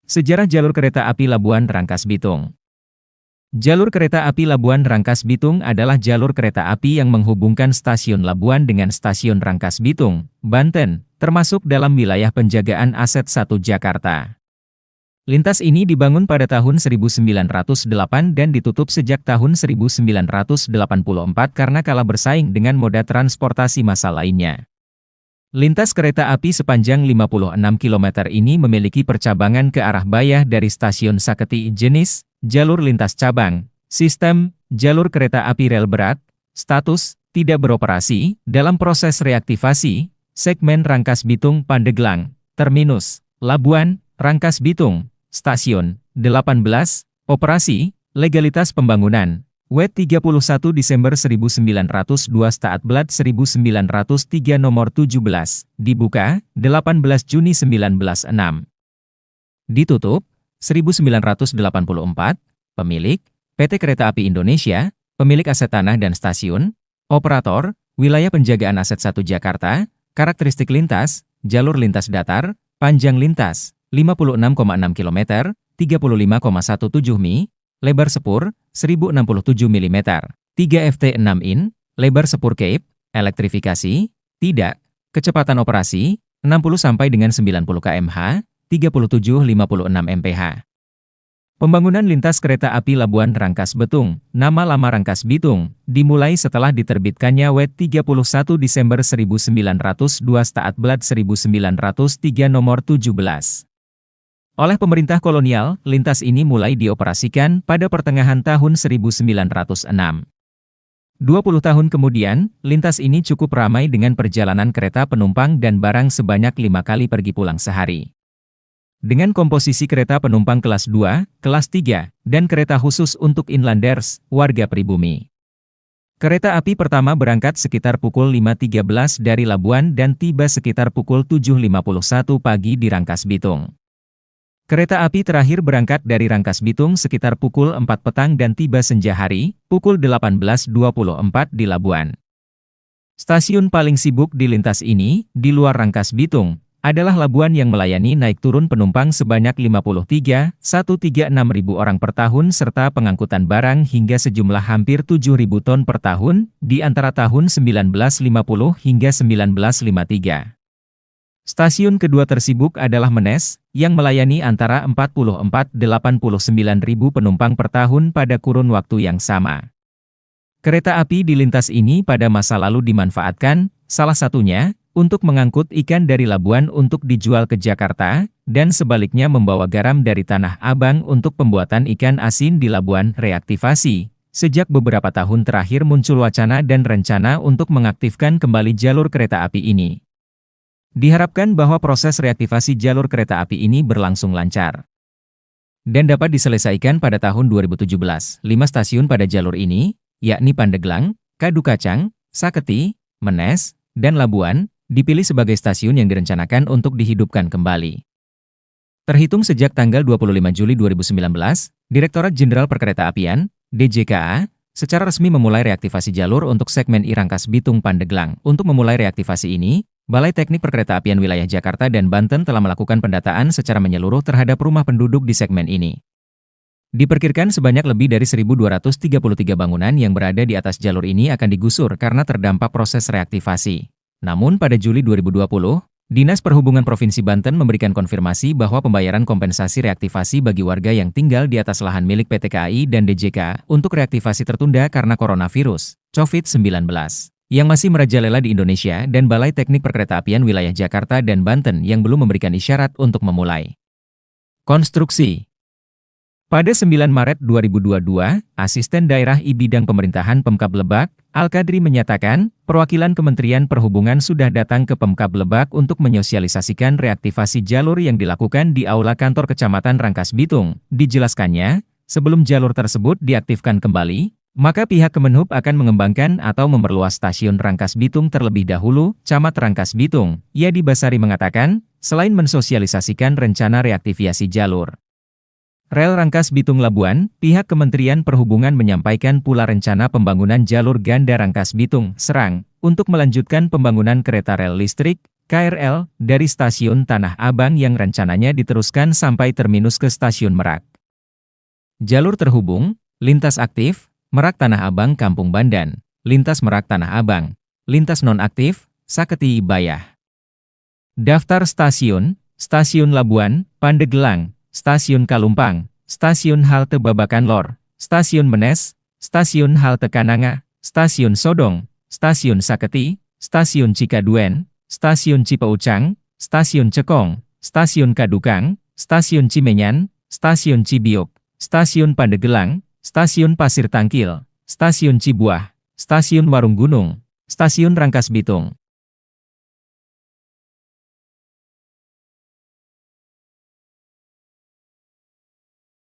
Sejarah jalur kereta api Labuan Rangkas Bitung. Jalur kereta api Labuan Rangkas Bitung adalah jalur kereta api yang menghubungkan stasiun Labuan dengan stasiun Rangkas Bitung, Banten, termasuk dalam wilayah penjagaan aset 1 Jakarta. Lintas ini dibangun pada tahun 1908 dan ditutup sejak tahun 1984 karena kalah bersaing dengan moda transportasi massal lainnya. Lintas kereta api sepanjang 56 km ini memiliki percabangan ke arah Bayah dari stasiun Saketi. Jenis, jalur lintas cabang, sistem, jalur kereta api rel berat, status, tidak beroperasi, dalam proses reaktivasi, segmen Rangkas Bitung Pandeglang, terminus, Labuan, Rangkas Bitung, stasiun, 18, operasi, legalitas pembangunan. WET 31 Desember 1902 Staatblad 1903 nomor 17, dibuka, 18 Juni 1906. Ditutup, 1984, pemilik, PT Kereta Api Indonesia, pemilik aset tanah dan stasiun, operator, wilayah penjagaan aset 1 Jakarta, karakteristik lintas, jalur lintas datar, panjang lintas, 56,6 km, 35,17 mi, lebar sepur, 1067 mm, 3 FT6 in, lebar sepur Cape, elektrifikasi, tidak, kecepatan operasi, 60 sampai dengan 90 km/h, 3756 mph. Pembangunan lintas kereta api Labuan Rangkas Bitung, nama lama Rangkas Bitung, dimulai setelah diterbitkannya WET 31 Desember 1902 Staatblad 1903 nomor 17. Oleh pemerintah kolonial, lintas ini mulai dioperasikan pada pertengahan tahun 1906. 20 tahun kemudian, lintas ini cukup ramai dengan perjalanan kereta penumpang dan barang sebanyak 5 kali pergi pulang sehari. Dengan komposisi kereta penumpang kelas 2, kelas 3, dan kereta khusus untuk inlanders, warga pribumi. Kereta api pertama berangkat sekitar pukul 5.13 dari Labuan dan tiba sekitar pukul 7.51 pagi di Rangkas Bitung. Kereta api terakhir berangkat dari Rangkas Bitung sekitar pukul 4 petang dan tiba senja hari, pukul 18.24 di Labuan. Stasiun paling sibuk di lintas ini, di luar Rangkas Bitung, adalah Labuan yang melayani naik turun penumpang sebanyak 53,136 ribu orang per tahun serta pengangkutan barang hingga sejumlah hampir 7.000 ton per tahun, di antara tahun 1950 hingga 1953. Stasiun kedua tersibuk adalah Menes, yang melayani antara 44,89 ribu penumpang per tahun pada kurun waktu yang sama. Kereta api di lintas ini pada masa lalu dimanfaatkan, salah satunya, untuk mengangkut ikan dari Labuan untuk dijual ke Jakarta, dan sebaliknya membawa garam dari Tanah Abang untuk pembuatan ikan asin di Labuan reaktivasi. Sejak beberapa tahun terakhir muncul wacana dan rencana untuk mengaktifkan kembali jalur kereta api ini. Diharapkan bahwa proses reaktivasi jalur kereta api ini berlangsung lancar dan dapat diselesaikan pada tahun 2017. 5 stasiun pada jalur ini, yakni Pandeglang, Kadukacang, Saketi, Menes, dan Labuan, dipilih sebagai stasiun yang direncanakan untuk dihidupkan kembali. Terhitung sejak tanggal 25 Juli 2019, Direktorat Jenderal Perkeretaapian, DJKA, secara resmi memulai reaktivasi jalur untuk segmen I Rangkas Bitung Pandeglang. Untuk memulai reaktivasi ini, Balai Teknik Perkeretaapian Wilayah Jakarta dan Banten telah melakukan pendataan secara menyeluruh terhadap rumah penduduk di segmen ini. Diperkirakan sebanyak lebih dari 1.233 bangunan yang berada di atas jalur ini akan digusur karena terdampak proses reaktivasi. Namun pada Juli 2020, Dinas Perhubungan Provinsi Banten memberikan konfirmasi bahwa pembayaran kompensasi reaktivasi bagi warga yang tinggal di atas lahan milik PT KAI dan DJK untuk reaktivasi tertunda karena coronavirus, COVID-19. Yang masih merajalela di Indonesia dan Balai Teknik Perkeretaapian Wilayah Jakarta dan Banten yang belum memberikan isyarat untuk memulai konstruksi. Pada 9 Maret 2022, Asisten Daerah I Bidang Pemerintahan Pemkab Lebak, Al-Kadri menyatakan, perwakilan Kementerian Perhubungan sudah datang ke Pemkab Lebak untuk menyosialisasikan reaktivasi jalur yang dilakukan di Aula Kantor Kecamatan Rangkas Bitung. Dijelaskannya, sebelum jalur tersebut diaktifkan kembali, maka pihak Kemenhub akan mengembangkan atau memperluas stasiun Rangkas Bitung terlebih dahulu, Camat Rangkas Bitung. Yadi Basari mengatakan, selain mensosialisasikan rencana reaktivasi jalur rel Rangkas Bitung Labuan, pihak Kementerian Perhubungan menyampaikan pula rencana pembangunan jalur ganda Rangkas Bitung Serang, untuk melanjutkan pembangunan kereta rel listrik, KRL, dari Stasiun Tanah Abang yang rencananya diteruskan sampai terminus ke Stasiun Merak. Jalur terhubung, lintas aktif, Merak Tanah Abang Kampung Bandan, lintas Merak Tanah Abang, lintas nonaktif, Saketi Bayah. Daftar stasiun, Stasiun Labuan, Pandeglang, Stasiun Kalumpang, Stasiun Halte Babakan Lor, Stasiun Menes, Stasiun Halte Kananga, Stasiun Sodong, Stasiun Saketi, Stasiun Cikaduen, Stasiun Cipeucang, Stasiun Cekong, Stasiun Kadukang, Stasiun Cimenyan, Stasiun Cibiuk, Stasiun Pandeglang, Stasiun Pasir Tangkil, Stasiun Cibuah, Stasiun Warung Gunung, Stasiun Rangkas Bitung.